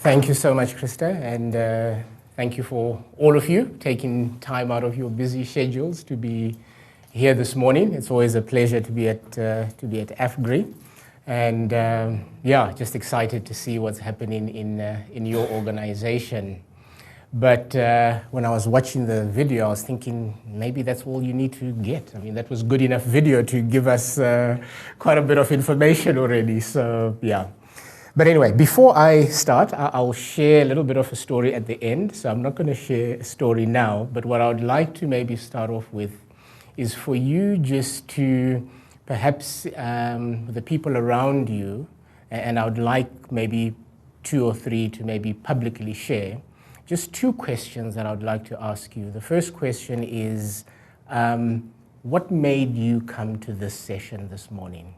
Thank you so much, Krista, and thank you for all of you taking time out of your busy schedules to be here this morning. It's always a pleasure to be at AFGRI, and yeah, just excited to see what's happening in your organization. But when I was watching the video, I was thinking maybe that's all you need to get. I mean, that was good enough video to give us quite a bit of information already. So yeah. But anyway, before I start, I'll share a little bit of a story at the end. So I'm not going to share a story now, but what I would like to maybe start off with is for you just to perhaps the people around you, and I would like maybe 2 or 3 to maybe publicly share, just 2 questions that I would like to ask you. The first question is, what made you come to this session this morning?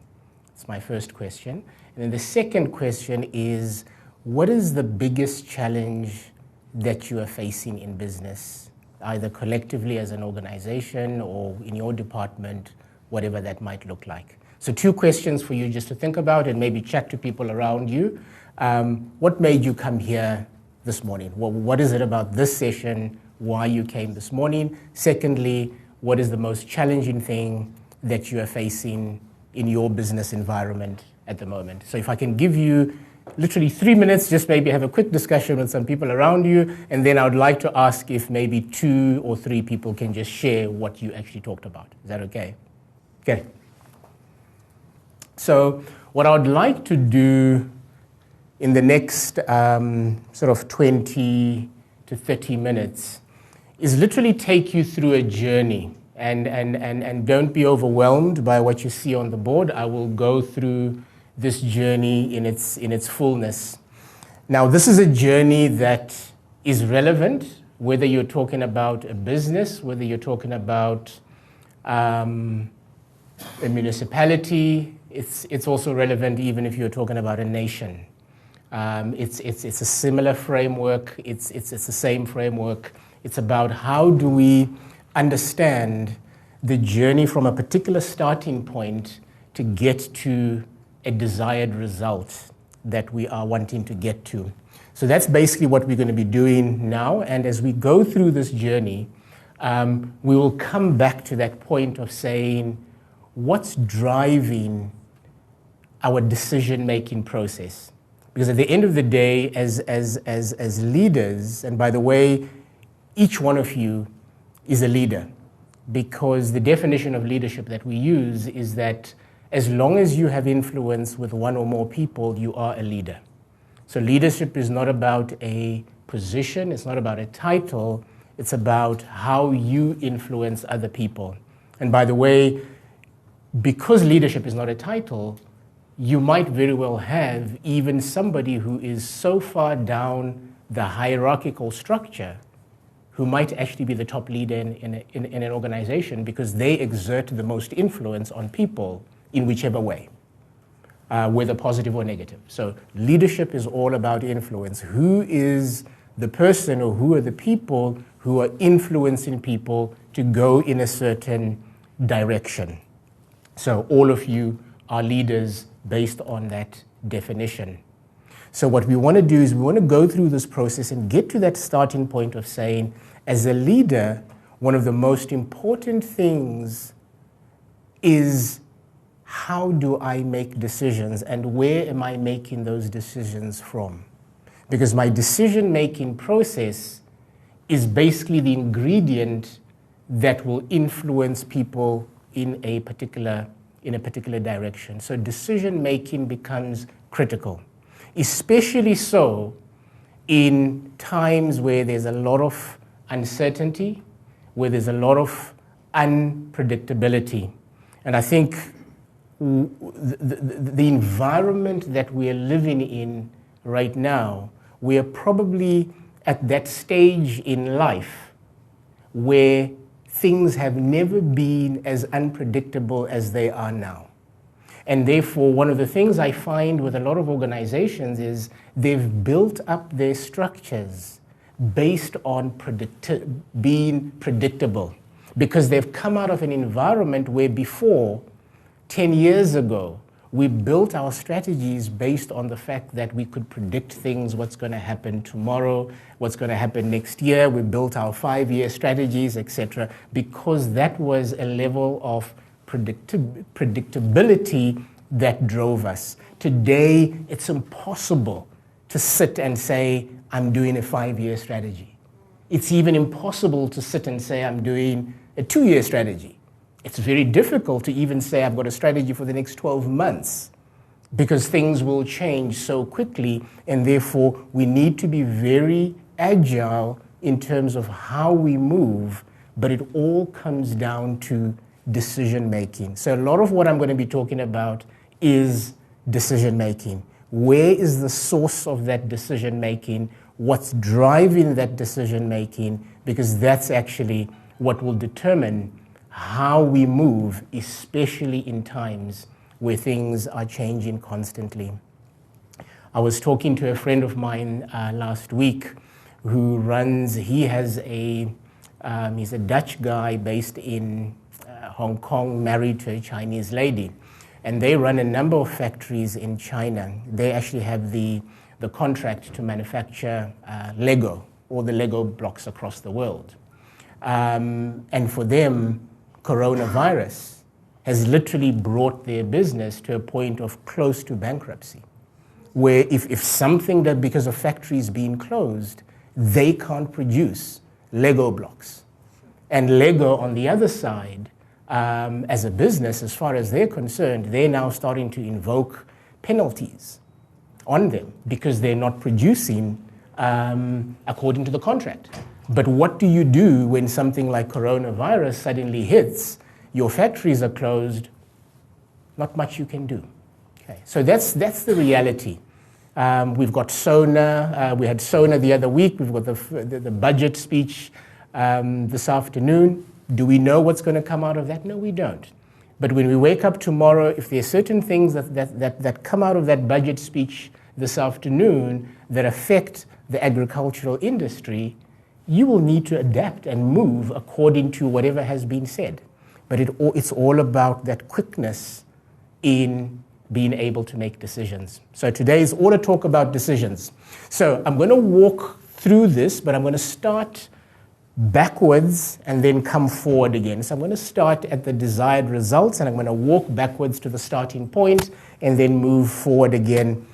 It's my first question. And then the second question is, what is the biggest challenge that you are facing in business, either collectively as an organization or in your department, whatever that might look like? So 2 questions for you just to think about and maybe chat to people around you. What made you come here this morning? What is it about this session, why you came this morning? Secondly, what is the most challenging thing that you are facing in your business environment at the moment? So if I can give you literally 3 minutes, just maybe have a quick discussion with some people around you, and then I would like to ask if maybe 2 or 3 people can just share what you actually talked about. Is that okay? Okay. So what I would like to do in the next sort of 20 to 30 minutes is literally take you through a journey. And don't be overwhelmed by what you see on the board. I will go through this journey in its fullness. Now, this is a journey that is relevant, whether you're talking about a business, whether you're talking about a municipality. It's also relevant even if you're talking about a nation. It's a similar framework. It's the same framework. It's about how do we understand the journey from a particular starting point to get to a desired result that we are wanting to get to. So that's basically what we're going to be doing now. And as we go through this journey, we will come back to that point of saying, what's driving our decision-making process? Because at the end of the day, as leaders, and by the way, each one of you is a leader, because the definition of leadership that we use is that as long as you have influence with 1 or more people, you are a leader. So leadership is not about a position, it's not about a title, it's about how you influence other people. And by the way, because leadership is not a title, you might very well have even somebody who is so far down the hierarchical structure who might actually be the top leader in an organization because they exert the most influence on people in whichever way, whether positive or negative. So leadership is all about influence. Who is the person or who are the people who are influencing people to go in a certain direction? So all of you are leaders based on that definition. So what we want to do is we want to go through this process and get to that starting point of saying, as a leader, one of the most important things is how do I make decisions and where am I making those decisions from? Because my decision-making process is basically the ingredient that will influence people in a particular direction. So decision-making becomes critical, especially so in times where there's a lot of uncertainty, where there's a lot of unpredictability. And I think the environment that we are living in right now, we are probably at that stage in life where things have never been as unpredictable as they are now. And therefore, one of the things I find with a lot of organizations is they've built up their structures based on being predictable, because they've come out of an environment where before, 10 years ago, We built our strategies based on the fact that we could predict things, what's going to happen tomorrow, what's going to happen next year. We built our 5-year strategies, etc., because that was a level of predictability that drove us. Today, it's impossible to sit and say, I'm doing a 5-year strategy. It's even impossible to sit and say, I'm doing a 2-year strategy. It's very difficult to even say I've got a strategy for the next 12 months because things will change so quickly, and therefore we need to be very agile in terms of how we move, but it all comes down to decision making. So a lot of what I'm going to be talking about is decision making. Where is the source of that decision making? What's driving that decision making? Because that's actually what will determine how we move, especially in times where things are changing constantly. I was talking to a friend of mine last week who he's a Dutch guy based in Hong Kong, married to a Chinese lady. And they run a number of factories in China. They actually have the contract to manufacture Lego, all the Lego blocks across the world. And for them, coronavirus has literally brought their business to a point of close to bankruptcy, where if something that because of factories being closed, they can't produce Lego blocks. And Lego on the other side, as a business, as far as they're concerned, they're now starting to invoke penalties on them because they're not producing according to the contract. But what do you do when something like coronavirus suddenly hits, your factories are closed, not much you can do. Okay, so that's the reality. We've got SONA, we had SONA the other week, we've got the budget speech this afternoon. Do we know what's going to come out of that? No, we don't. But when we wake up tomorrow, if there are certain things that come out of that budget speech this afternoon that affect the agricultural industry, you will need to adapt and move according to whatever has been said. But it's all about that quickness in being able to make decisions. So today is all a talk about decisions. So I'm going to walk through this, but I'm going to start backwards and then come forward again. So I'm going to start at the desired results, and I'm going to walk backwards to the starting point and then move forward again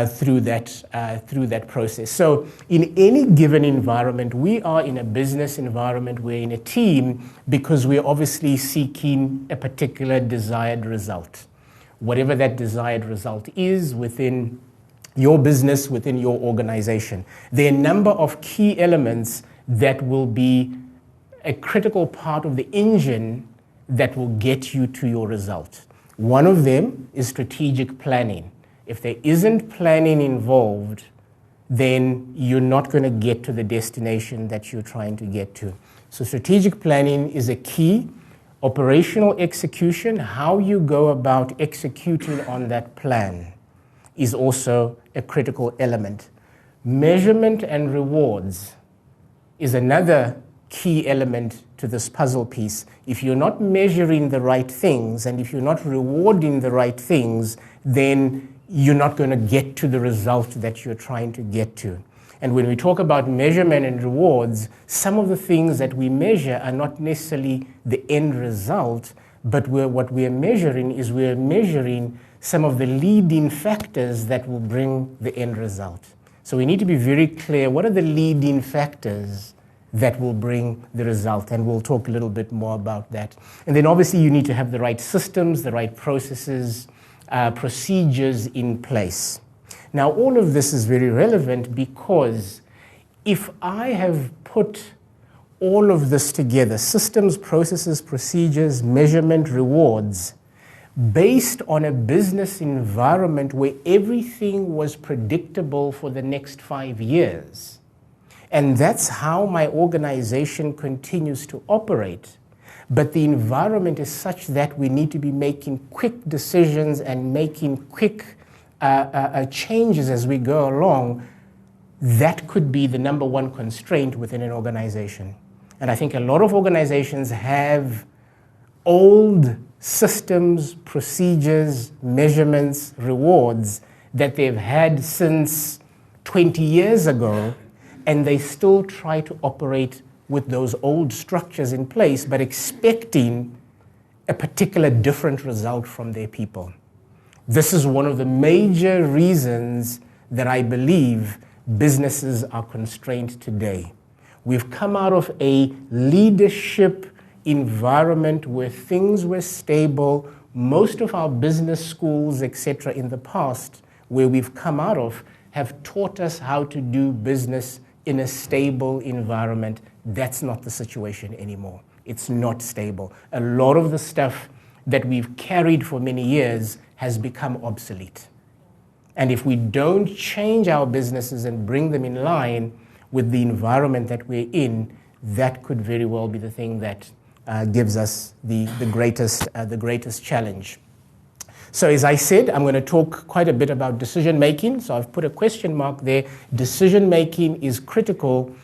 through that process. So in any given environment, we are in a business environment, we're in a team because we're obviously seeking a particular desired result. Whatever that desired result is within your business, within your organization. There are a number of key elements that will be a critical part of the engine that will get you to your result. One of them is strategic planning. If there isn't planning involved, then you're not going to get to the destination that you're trying to get to. So strategic planning is a key. Operational execution, how you go about executing on that plan, is also a critical element. Measurement and rewards is another key element to this puzzle piece. If you're not measuring the right things and if you're not rewarding the right things, then you're not going to get to the result that you're trying to get to. And when we talk about measurement and rewards, some of the things that we measure are not necessarily the end result, but what we're measuring is we're measuring some of the leading factors that will bring the end result. So we need to be very clear, what are the leading factors that will bring the result? And we'll talk a little bit more about that. And then obviously you need to have the right systems, the right processes, procedures in place. Now all of this is very relevant because if I have put all of this together, systems, processes, procedures, measurement, rewards, based on a business environment where everything was predictable for the next 5 years, and that's how my organization continues to operate. But the environment is such that we need to be making quick decisions and making quick changes as we go along. That could be the number one constraint within an organization. And I think a lot of organizations have old systems, procedures, measurements, rewards that they've had since 20 years ago, and they still try to operate with those old structures in place, but expecting a particular different result from their people. This is one of the major reasons that I believe businesses are constrained today. We've come out of a leadership environment where things were stable. Most of our business schools, etc., in the past, where we've come out of, have taught us how to do business in a stable environment. That's not the situation anymore. It's not stable. A lot of the stuff that we've carried for many years has become obsolete. And if we don't change our businesses and bring them in line with the environment that we're in, that could very well be the thing that gives us the greatest challenge. So as I said, I'm going to talk quite a bit about decision making. So I've put a question mark there. Decision making is critical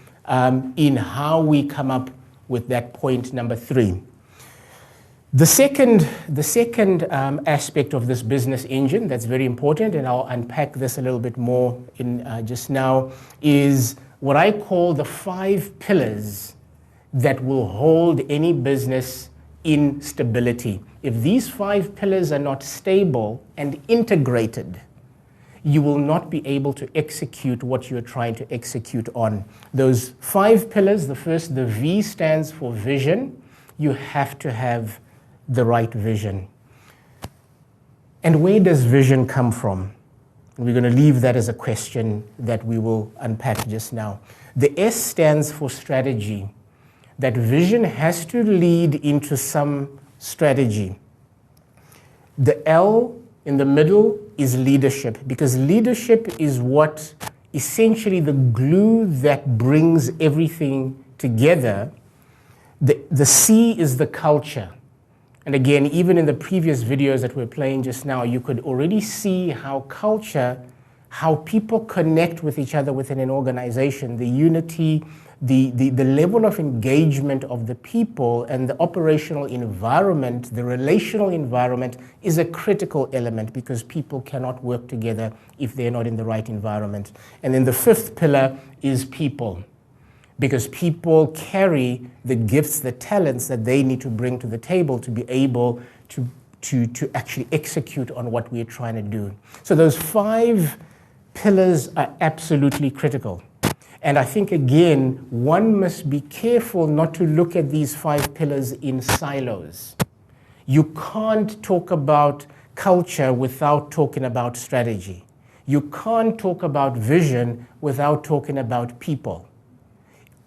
in how we come up with that point number 3. The second aspect of this business engine that's very important, and I'll unpack this a little bit more in just now, is what I call the 5 pillars that will hold any business in stability. If these 5 pillars are not stable and integrated, you will not be able to execute what you're trying to execute on. Those 5 pillars, the first, the V stands for vision. You have to have the right vision. And where does vision come from? We're going to leave that as a question that we will unpack just now. The S stands for strategy. That vision has to lead into some strategy. The L in the middle is leadership, because leadership is what essentially the glue that brings everything together. The C is the culture. And again, even in the previous videos that we're playing just now, you could already see how culture, how people connect with each other within an organization, the unity, the level of engagement of the people and the operational environment, the relational environment is a critical element, because people cannot work together if they're not in the right environment. And then the 5th pillar is people, because people carry the gifts, the talents that they need to bring to the table to be able to actually execute on what we're trying to do. So those 5 pillars are absolutely critical. And I think, again, one must be careful not to look at these 5 pillars in silos. You can't talk about culture without talking about strategy. You can't talk about vision without talking about people.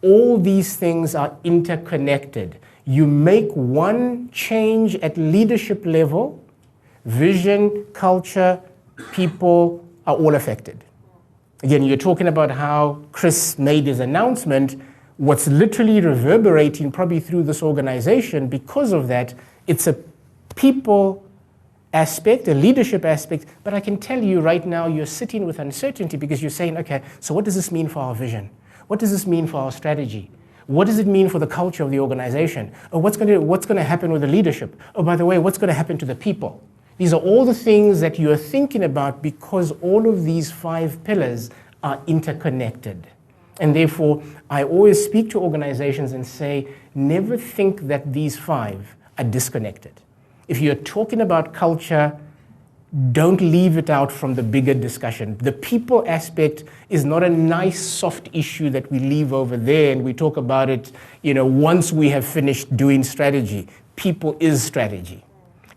All these things are interconnected. You make one change at leadership level, vision, culture, people are all affected. Again, you're talking about how Chris made his announcement. What's literally reverberating probably through this organization because of that, it's a people aspect, a leadership aspect, but I can tell you right now you're sitting with uncertainty because you're saying, okay, so what does this mean for our vision? What does this mean for our strategy? What does it mean for the culture of the organization? Or what's going to happen with the leadership? Oh, by the way, what's going to happen to the people? These are all the things that you are thinking about because all of these 5 pillars are interconnected. And therefore, I always speak to organizations and say, never think that these 5 are disconnected. If you're talking about culture, don't leave it out from the bigger discussion. The people aspect is not a nice soft issue that we leave over there and we talk about it, once we have finished doing strategy. People is strategy.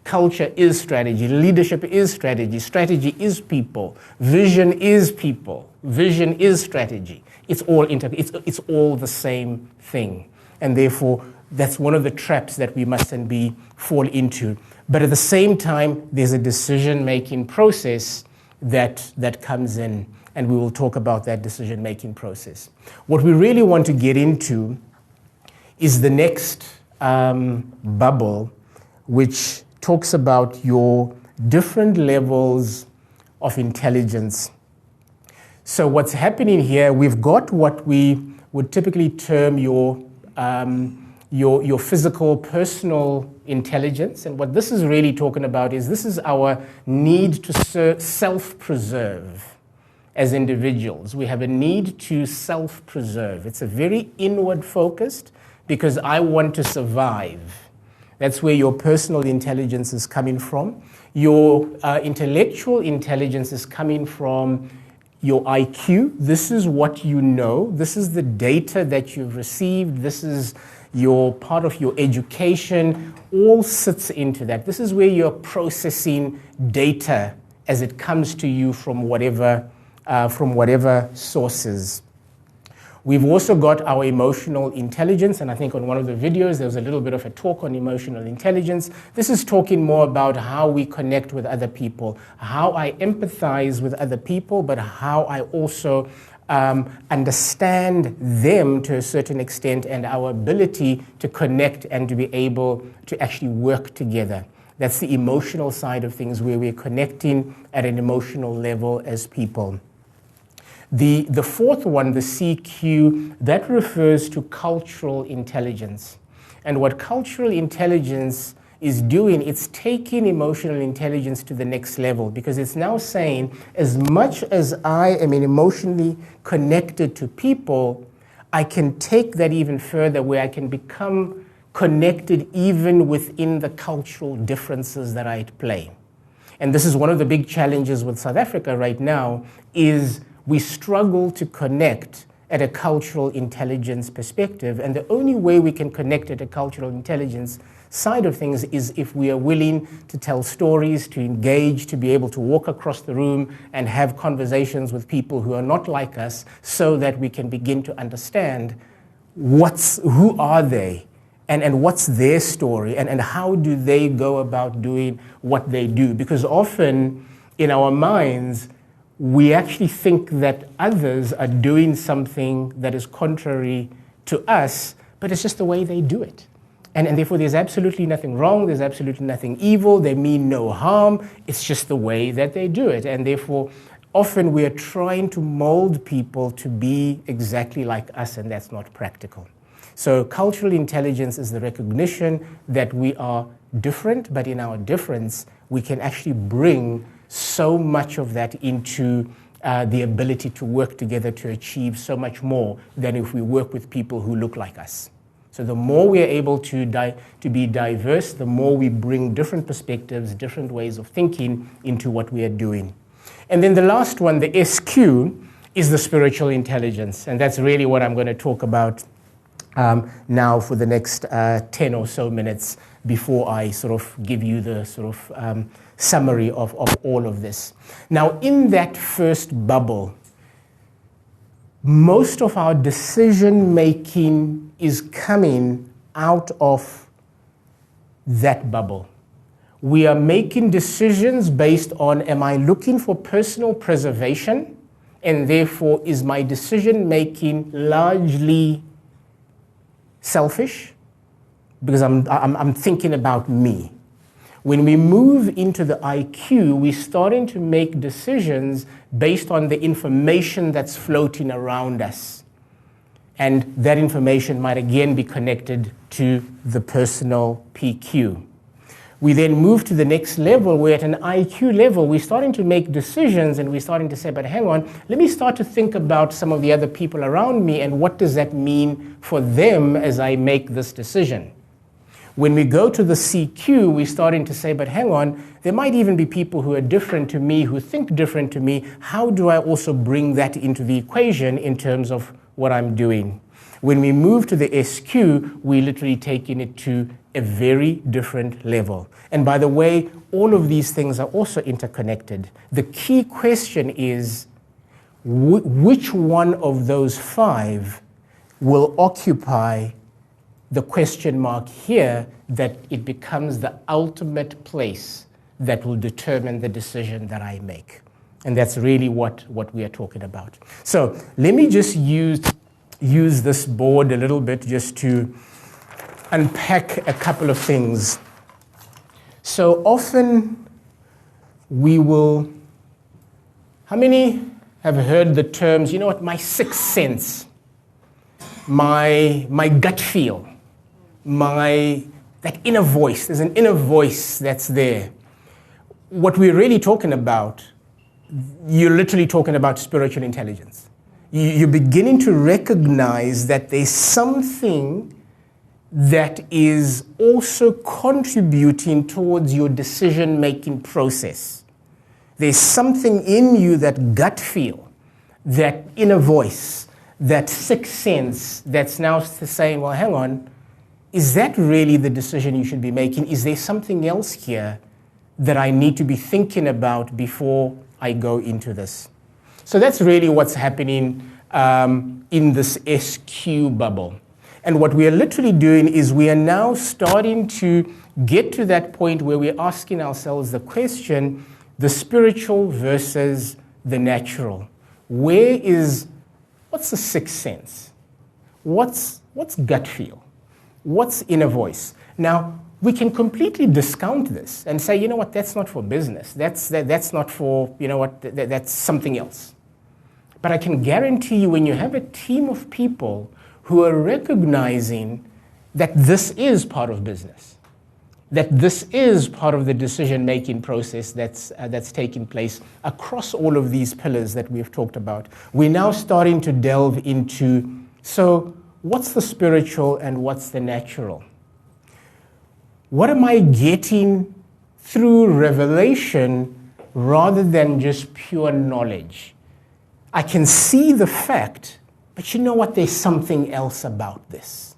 Culture is strategy. Leadership is strategy. Strategy is people. Vision is people. Vision is strategy. It's all it's all the same thing. And therefore, that's one of the traps that we mustn't fall into. But at the same time, there's a decision-making process that comes in, and we will talk about that decision-making process. What we really want to get into is the next bubble, which talks about your different levels of intelligence. So what's happening here, we've got what we would typically term your your physical, personal intelligence. And what this is really talking about is this is our need to self-preserve as individuals. We have a need to self-preserve. It's a very inward focused because I want to survive. That's where your personal intelligence is coming from. Your intellectual intelligence is coming from your IQ. This is what you know. This is the data that you've received. This is your part of your education. All sits into that. This is where you're processing data as it comes to you from whatever sources. We've also got our emotional intelligence, and I think on one of the videos there was a little bit of a talk on emotional intelligence. This is talking more about how we connect with other people, how I empathize with other people, but how I also understand them to a certain extent, and our ability to connect and to be able to actually work together. That's the emotional side of things, where we're connecting at an emotional level as people. The fourth one, the CQ, that refers to cultural intelligence. And what cultural intelligence is doing, it's taking emotional intelligence to the next level, because it's now saying, as much as I am emotionally connected to people, I can take that even further, where I can become connected even within the cultural differences that I play. And this is one of the big challenges with South Africa right now, is we struggle to connect at a cultural intelligence perspective. And the only way we can connect at a cultural intelligence side of things is if we are willing to tell stories, to engage, to be able to walk across the room and have conversations with people who are not like us, so that we can begin to understand who are they, and what's their story, and how do they go about doing what they do. Because often in our minds, we actually think that others are doing something that is contrary to us, but it's just the way they do it. And therefore, there's absolutely nothing wrong, there's absolutely nothing evil, they mean no harm, it's just the way that they do it. And therefore, often we are trying to mold people to be exactly like us, and that's not practical. So cultural intelligence is the recognition that we are different, but in our difference, we can actually bring so much of that into the ability to work together to achieve so much more than if we work with people who look like us. So the more we are able to be diverse, the more we bring different perspectives, different ways of thinking into what we are doing. And then the last one, the SQ, is the spiritual intelligence. And that's really what I'm going to talk about now for the next 10 or so minutes before I sort of give you the sort of summary of all of this. Now, in that first bubble, most of our decision making is coming out of that bubble. We are making decisions based on, am I looking for personal preservation? And therefore, is my decision making largely selfish? Because I'm thinking about me. When we move into the IQ, we're starting to make decisions based on the information that's floating around us. And that information might again be connected to the personal PQ. We then move to the next level, where at an IQ level, we're starting to make decisions, and we're starting to say, but hang on, let me start to think about some of the other people around me, and what does that mean for them as I make this decision? When we go to the CQ, we're starting to say, but hang on, there might even be people who are different to me, who think different to me. How do I also bring that into the equation in terms of what I'm doing? When we move to the SQ, we're literally taking it to a very different level. And by the way, all of these things are also interconnected. The key question is, which one of those five will occupy the question mark here, that it becomes the ultimate place that will determine the decision that I make? And that's really what we are talking about. So let me just use this board a little bit just to unpack a couple of things. So often we will, how many have heard the terms, you know what, my sixth sense, my gut feel? that inner voice. There's an inner voice that's there. What we're really talking about, you're literally talking about spiritual intelligence. You're beginning to recognize that there's something that is also contributing towards your decision-making process. There's something in you, that gut feel, that inner voice, that sixth sense that's now saying, well, hang on, is that really the decision you should be making? Is there something else here that I need to be thinking about before I go into this? So that's really what's happening in this SQ bubble. And what we are literally doing is we are now starting to get to that point where we're asking ourselves the question, the spiritual versus the natural. What's the sixth sense? What's gut feel? What's inner voice? Now, we can completely discount this and say, you know what, that's not for business. That's not for, you know what, that's something else. But I can guarantee you, when you have a team of people who are recognizing that this is part of business, that this is part of the decision-making process that's taking place across all of these pillars that we've talked about, we're now starting to delve into, so what's the spiritual and what's the natural? What am I getting through revelation rather than just pure knowledge? I can see the fact, but you know what? There's something else about this.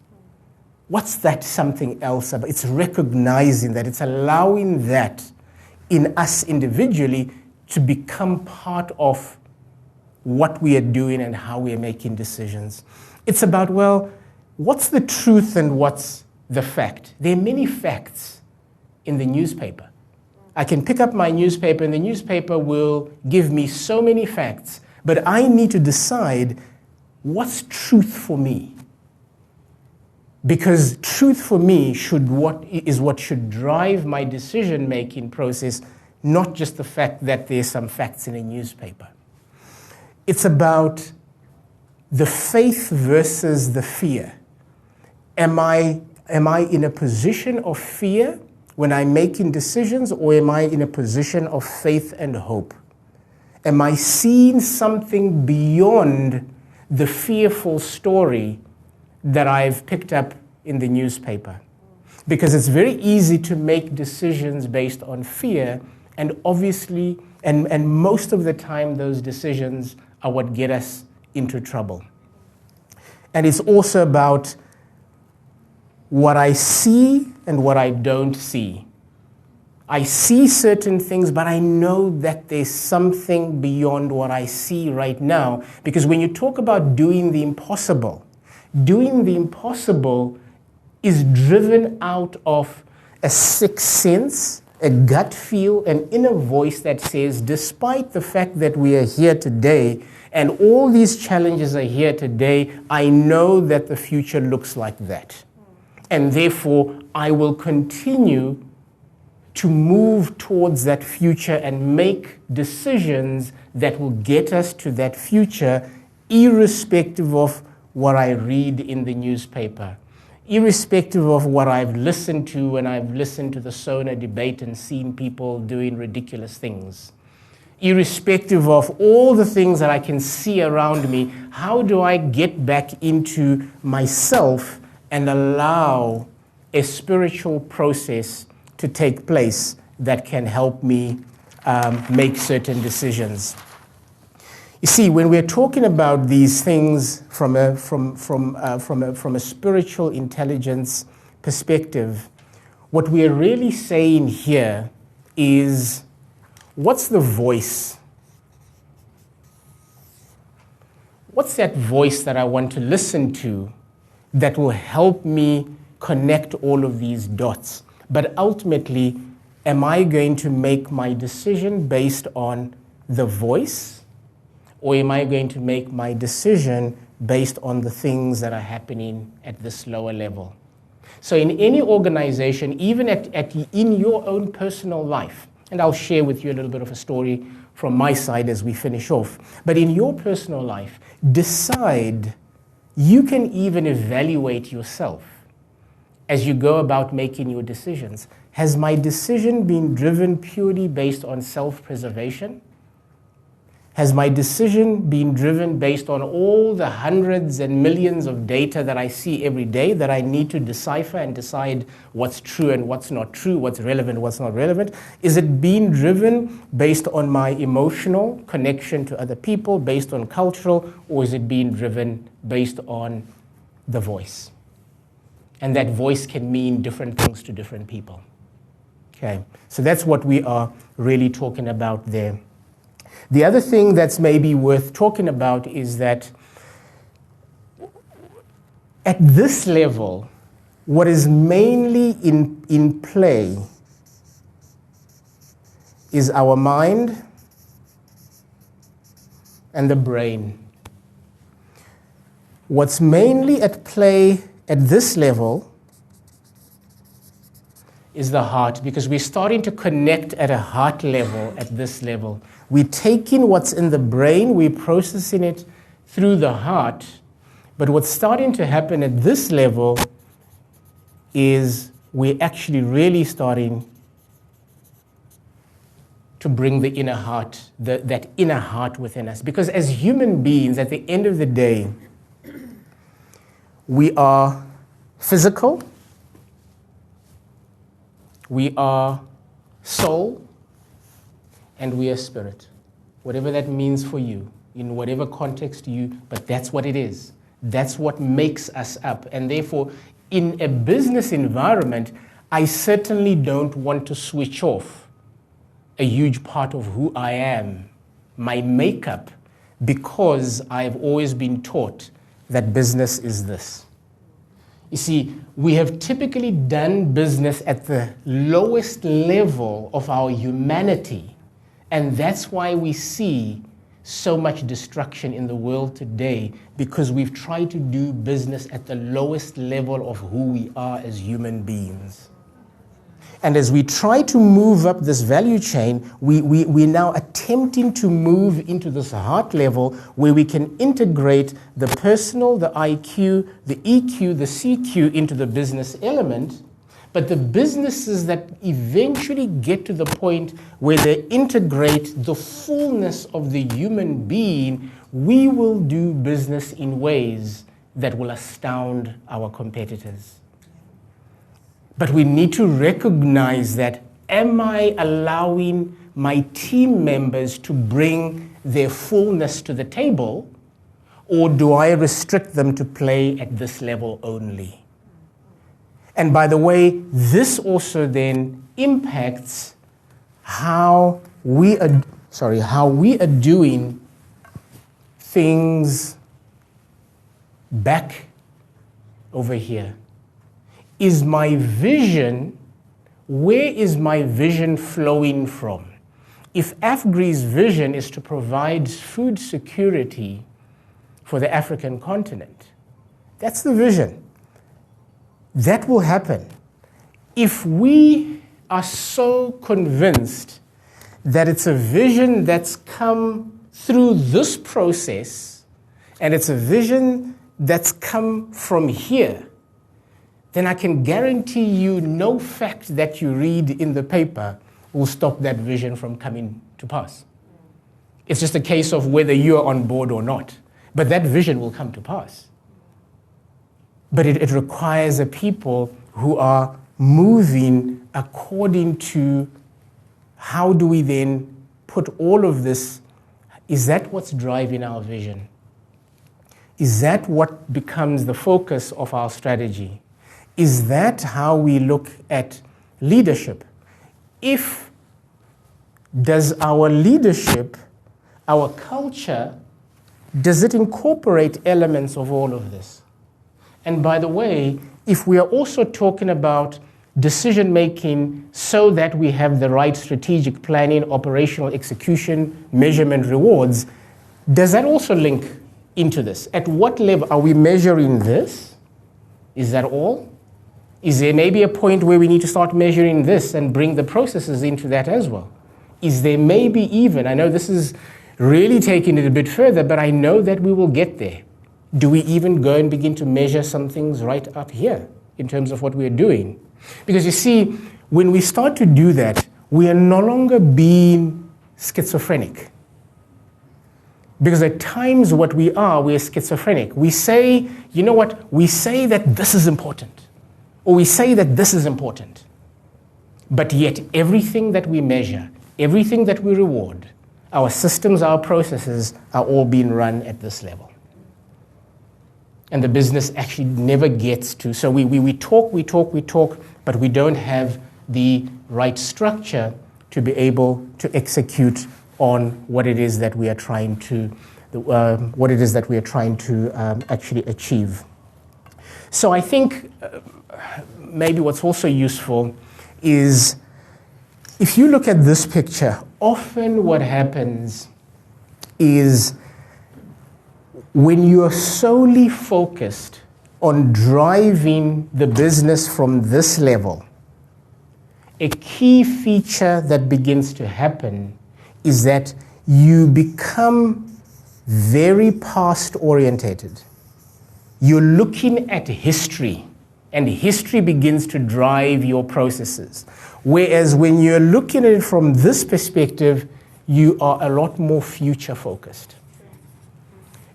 What's that something else about? It's recognizing that, it's allowing that in us individually to become part of what we are doing and how we are making decisions. It's about, well, what's the truth and what's the fact? There are many facts in the newspaper. I can pick up my newspaper and the newspaper will give me so many facts, but I need to decide what's truth for me. Because truth for me is what should drive my decision-making process, not just the fact that there's some facts in a newspaper. It's about the faith versus the fear. Am I in a position of fear when I'm making decisions, or am I in a position of faith and hope? Am I seeing something beyond the fearful story that I've picked up in the newspaper? Because it's very easy to make decisions based on fear, and obviously, and most of the time those decisions are what get us into trouble. And it's also about what I see and what I don't see. I see certain things, but I know that there's something beyond what I see right now. Because when you talk about doing the impossible is driven out of a sixth sense, a gut feel, an inner voice that says, despite the fact that we are here today and all these challenges are here today, I know that the future looks like that. And therefore, I will continue to move towards that future and make decisions that will get us to that future, irrespective of what I read in the newspaper, irrespective of what I've listened to when I've listened to the SONA debate and seen people doing ridiculous things, irrespective of all the things that I can see around me. How do I get back into myself and allow a spiritual process to take place that can help me make certain decisions? You see, when we're talking about these things from a spiritual intelligence perspective, what we're really saying here is, what's the voice? What's that voice that I want to listen to that will help me connect all of these dots? But ultimately, am I going to make my decision based on the voice, or am I going to make my decision based on the things that are happening at this lower level? So in any organization, even in your own personal life, and I'll share with you a little bit of a story from my side as we finish off, but in your personal life, decide, you can even evaluate yourself. as you go about making your decisions? Has my decision been driven purely based on self-preservation? Has my decision been driven based on all the hundreds and millions of data that I see every day that I need to decipher and decide what's true and what's not true, what's relevant, what's not relevant? Is it being driven based on my emotional connection to other people, based on cultural, or is it being driven based on the voice? And that voice can mean different things to different people. Okay, so that's what we are really talking about there. The other thing that's maybe worth talking about is that at this level, what is mainly in play is our mind and the brain. What's mainly at play at this level is the heart, because we're starting to connect at a heart level at this level. We're taking what's in the brain, we're processing it through the heart, but what's starting to happen at this level is we're actually really starting to bring the inner heart, that inner heart within us. Because as human beings, at the end of the day, we are physical, we are soul, and we are spirit. Whatever that means for you, in whatever context but that's what it is. That's what makes us up. And therefore, in a business environment, I certainly don't want to switch off a huge part of who I am, my makeup, because I've always been taught that business is this. You see, we have typically done business at the lowest level of our humanity, and that's why we see so much destruction in the world today, because we've tried to do business at the lowest level of who we are as human beings. And as we try to move up this value chain, we're now attempting to move into this heart level where we can integrate the personal, the IQ, the EQ, the CQ into the business element. But the businesses that eventually get to the point where they integrate the fullness of the human being, we will do business in ways that will astound our competitors. But we need to recognize that, am I allowing my team members to bring their fullness to the table, or do I restrict them to play at this level only? And by the way, this also then impacts how we are doing things back over here. Is my vision, where is my vision flowing from? If AFGRI's vision is to provide food security for the African continent, that's the vision. That will happen. If we are so convinced that it's a vision that's come through this process, and it's a vision that's come from here, then I can guarantee you no fact that you read in the paper will stop that vision from coming to pass. It's just a case of whether you're on board or not. But that vision will come to pass. But it requires a people who are moving according to how do we then put all of this. Is that what's driving our vision? Is that what becomes the focus of our strategy? Is that how we look at leadership? Does our leadership, our culture, does it incorporate elements of all of this? And by the way, if we are also talking about decision making so that we have the right strategic planning, operational execution, measurement, rewards, does that also link into this? At what level are we measuring this? Is that all? Is there maybe a point where we need to start measuring this and bring the processes into that as well? Is there maybe even, I know this is really taking it a bit further, but I know that we will get there. Do we even go and begin to measure some things right up here? in terms of what we're doing. Because you see, when we start to do that, we are no longer being schizophrenic. Because at times what we are schizophrenic. We say, you know what, we say that this is important, or we say that this is important, but yet everything that we measure, everything that we reward, our systems, our processes are all being run at this level. And the business actually never gets to, so we talk, but we don't have the right structure to be able to execute on what it is that we are trying to, actually achieve. So I think maybe what's also useful is, if you look at this picture, often what happens is when you are solely focused on driving the business from this level, a key feature that begins to happen is that you become very past orientated. You're looking at history, and history begins to drive your processes. Whereas when you're looking at it from this perspective, you are a lot more future focused.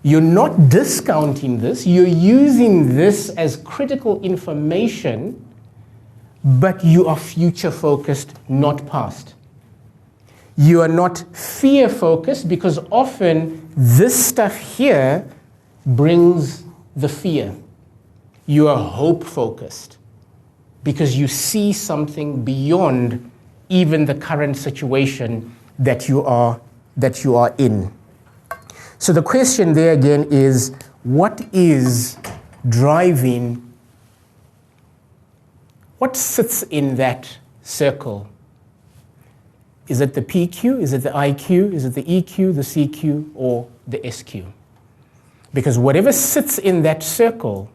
You're not discounting this, you're using this as critical information, but you are future focused, not past. You are not fear focused, because often this stuff here brings the fear. You are hope focused, because you see something beyond even the current situation that you are in. So the question there again is, what is driving, what sits in that circle? Is it the PQ? Is it the IQ? Is it the EQ, the CQ, or the SQ? Because whatever sits in that circle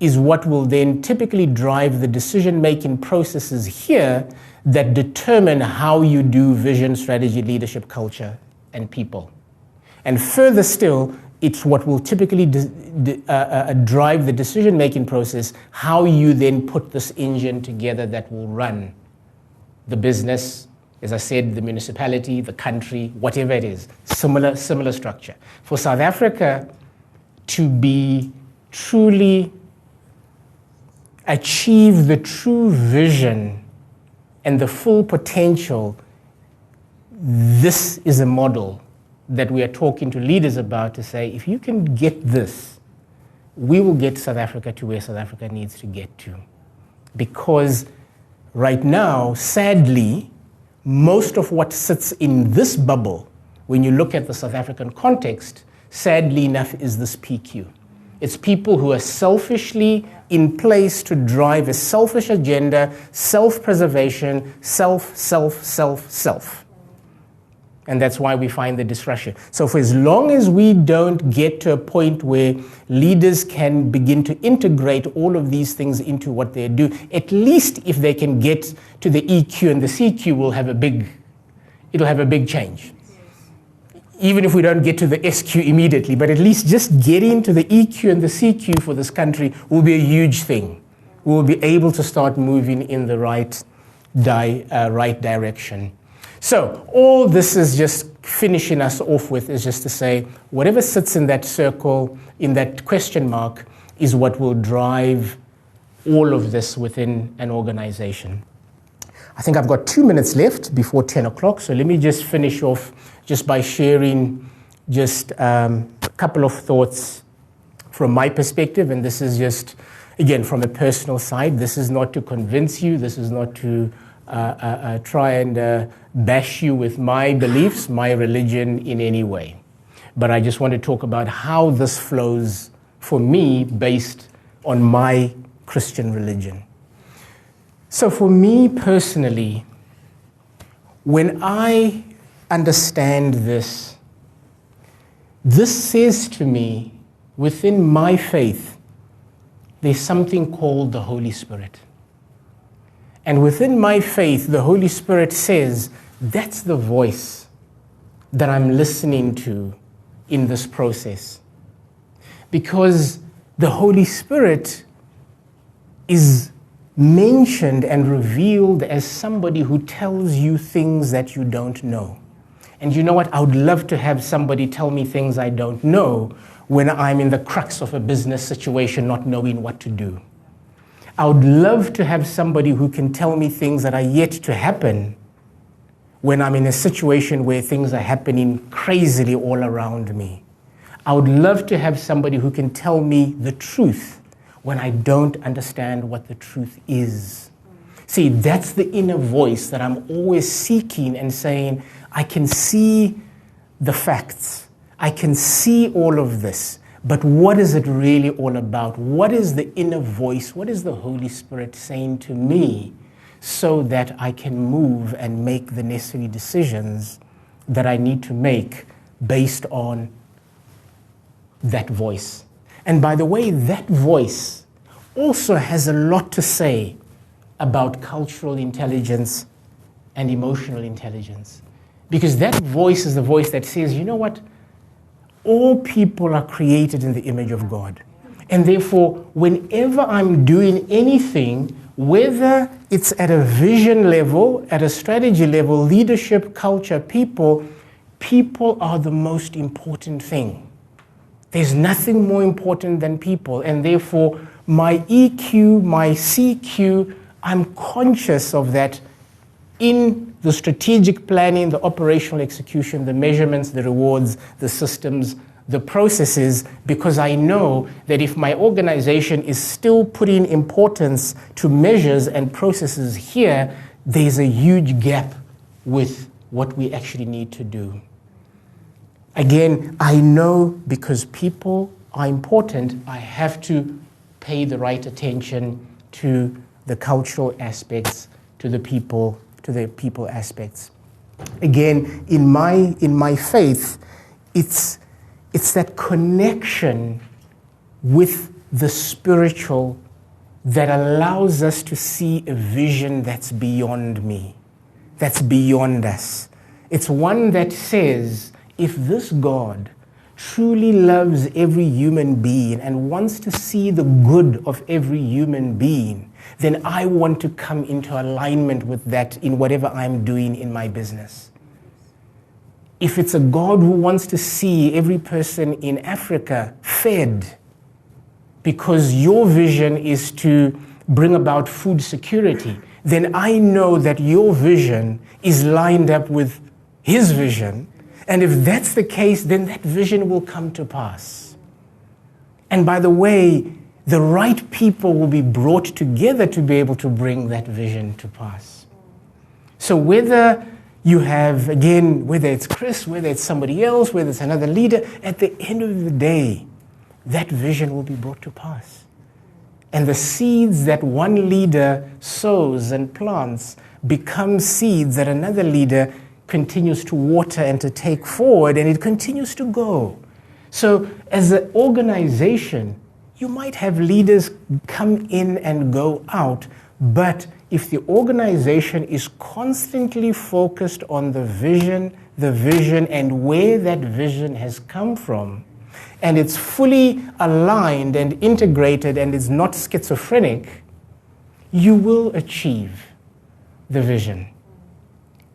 is what will then typically drive the decision-making processes here that determine how you do vision, strategy, leadership, culture, and people. And further still, it's what will typically drive the decision-making process, how you then put this engine together that will run the business, as I said, the municipality, the country, whatever it is, similar structure. For South Africa to be truly achieve the true vision and the full potential, this is a model that we are talking to leaders about, to say, if you can get this, we will get South Africa to where South Africa needs to get to. Because right now, sadly, most of what sits in this bubble, when you look at the South African context, sadly enough, is this PQ. It's people who are selfishly in place to drive a selfish agenda, self-preservation, self. And that's why we find the disruption. So for as long as we don't get to a point where leaders can begin to integrate all of these things into what they do, at least if they can get to the EQ and the CQ, it'll have a big change. Even if we don't get to the SQ immediately, but at least just getting to the EQ and the CQ for this country will be a huge thing. We'll be able to start moving in the right direction. So all this is just finishing us off with, is just to say, whatever sits in that circle, in that question mark, is what will drive all of this within an organization. I think I've got 2 minutes left before 10 o'clock, so let me just finish off just by sharing just a couple of thoughts from my perspective, and this is just, again, from a personal side. This is not to convince you, this is not to try and bash you with my beliefs, my religion in any way. But I just want to talk about how this flows for me based on my Christian religion. So for me personally, when I understand this says to me, within my faith, there's something called the Holy Spirit. And within my faith, the Holy Spirit says, that's the voice that I'm listening to in this process. Because the Holy Spirit is mentioned and revealed as somebody who tells you things that you don't know. And you know what? I would love to have somebody tell me things I don't know when I'm in the crux of a business situation, not knowing what to do. I would love to have somebody who can tell me things that are yet to happen when I'm in a situation where things are happening crazily all around me. I would love to have somebody who can tell me the truth when I don't understand what the truth is. See, that's the inner voice that I'm always seeking and saying, I can see the facts. I can see all of this. But what is it really all about? What is the inner voice? What is the Holy Spirit saying to me so that I can move and make the necessary decisions that I need to make based on that voice? And by the way, that voice also has a lot to say about cultural intelligence and emotional intelligence. Because that voice is the voice that says, you know what? All people are created in the image of God. And therefore, whenever I'm doing anything, whether it's at a vision level, at a strategy level, leadership, culture, people are the most important thing. There's nothing more important than people. And therefore, my EQ, my CQ, I'm conscious of that in the strategic planning, the operational execution, the measurements, the rewards, the systems, the processes, because I know that if my organization is still putting importance to measures and processes here, there's a huge gap with what we actually need to do. Again, I know because people are important, I have to pay the right attention to the cultural aspects, to the people aspects. Again, in my faith, it's that connection with the spiritual that allows us to see a vision that's beyond me, that's beyond us. It's one that says, if this God truly loves every human being and wants to see the good of every human being, then I want to come into alignment with that in whatever I'm doing in my business. If it's a God who wants to see every person in Africa fed because your vision is to bring about food security, then I know that your vision is lined up with his vision. And if that's the case, then that vision will come to pass. And by the way, the right people will be brought together to be able to bring that vision to pass. So whether you have, again, whether it's Chris, whether it's somebody else, whether it's another leader, at the end of the day, that vision will be brought to pass. And the seeds that one leader sows and plants become seeds that another leader continues to water and to take forward, and it continues to go. So as an organization, you might have leaders come in and go out, but if the organization is constantly focused on the vision, and where that vision has come from, and it's fully aligned and integrated and is not schizophrenic, you will achieve the vision.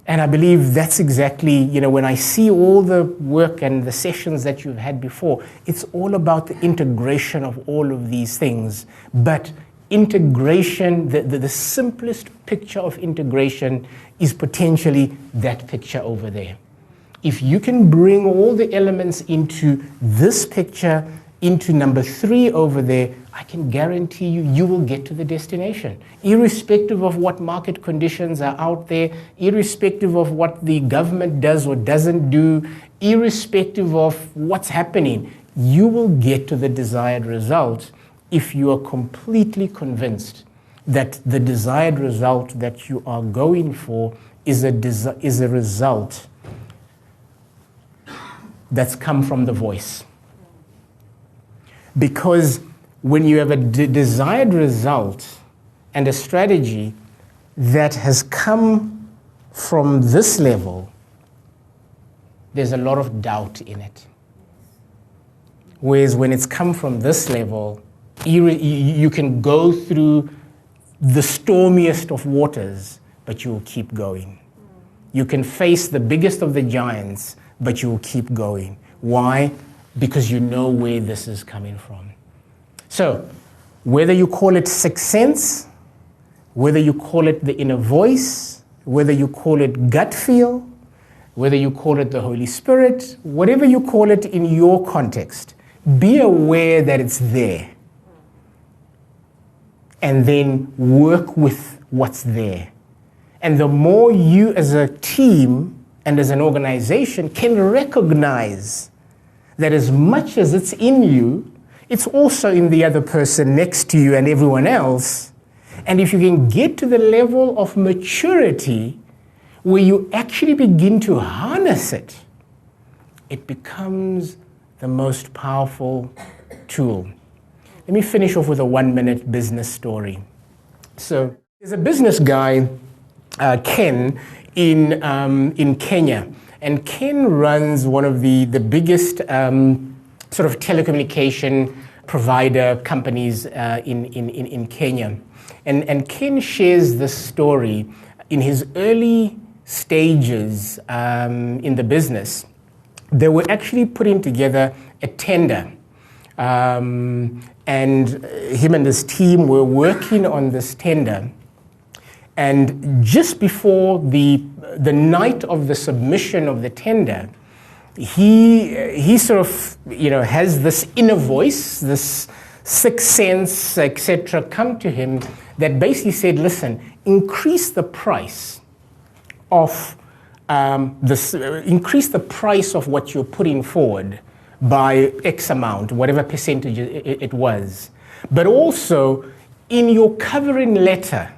And I believe that's exactly, when I see all the work and the sessions that you've had before, it's all about the integration of all of these things. But integration, the simplest picture of integration is potentially that picture over there. If you can bring all the elements into this picture, into number 3 over there, I can guarantee you will get to the destination. Irrespective of what market conditions are out there, irrespective of what the government does or doesn't do, irrespective of what's happening, you will get to the desired result if you are completely convinced that the desired result that you are going for is a result that's come from the voice. Because when you have a desired result and a strategy that has come from this level, there's a lot of doubt in it. Whereas when it's come from this level, you can go through the stormiest of waters, but you will keep going. You can face the biggest of the giants, but you will keep going. Why? Because you know where this is coming from. So, whether you call it sixth sense, whether you call it the inner voice, whether you call it gut feel, whether you call it the Holy Spirit, whatever you call it in your context, be aware that it's there. And then work with what's there. And the more you as a team and as an organization can recognize that as much as it's in you, it's also in the other person next to you and everyone else. And if you can get to the level of maturity where you actually begin to harness it, it becomes the most powerful tool. Let me finish off with a 1-minute business story. So there's a business guy, Ken, in Kenya. And Ken runs one of the biggest sort of telecommunication provider companies in Kenya. And Ken shares this story in his early stages in the business. They were actually putting together a tender. And him and his team were working on this tender. And just before the night of the submission of the tender, he sort of, has this inner voice, this sixth sense, etc., come to him that basically said, listen, increase the price of increase the price of what you're putting forward by X amount, whatever percentage it was. But also, in your covering letter,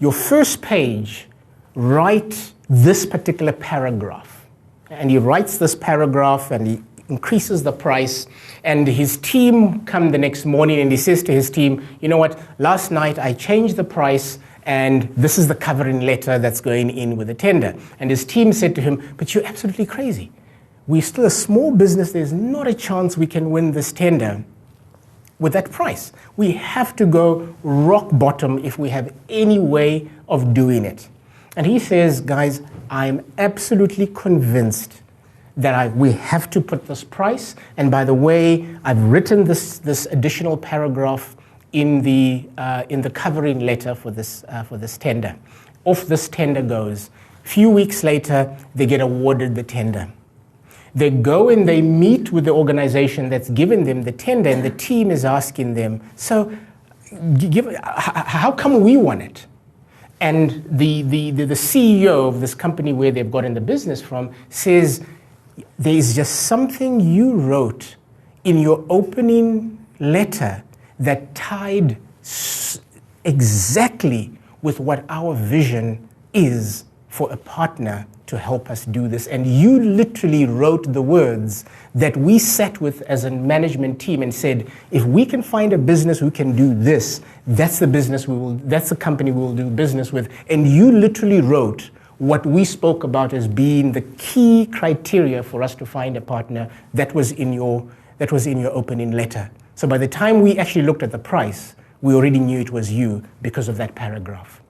your first page, write this particular paragraph. And he writes this paragraph and he increases the price. And his team come the next morning and he says to his team, you know what, last night I changed the price and this is the covering letter that's going in with the tender. And his team said to him, but you're absolutely crazy. We're still a small business. There's not a chance we can win this tender with that price. We have to go rock bottom if we have any way of doing it. And he says, guys, I'm absolutely convinced that we have to put this price. And by the way, I've written this additional paragraph in the covering letter for this tender. Off this tender goes. A few weeks later, they get awarded the tender. They go and they meet with the organization that's given them the tender, and the team is asking them, so how come we won it? And the CEO of this company where they've gotten the business from says, there's just something you wrote in your opening letter that tied exactly with what our vision is for a partner to help us do this. And you literally wrote the words that we sat with as a management team and said, if we can find a business who can do this, that's the company we will do business with. And you literally wrote what we spoke about as being the key criteria for us to find a partner that was in your opening letter. So by the time we actually looked at the price, we already knew it was you because of that paragraph.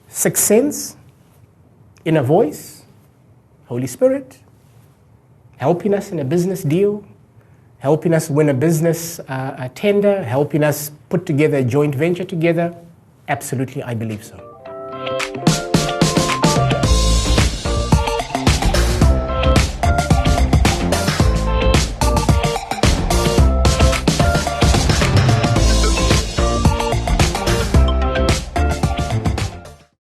Sixth sense, inner voice, Holy Spirit, helping us in a business deal, helping us win a business tender, helping us put together a joint venture together. Absolutely, I believe so.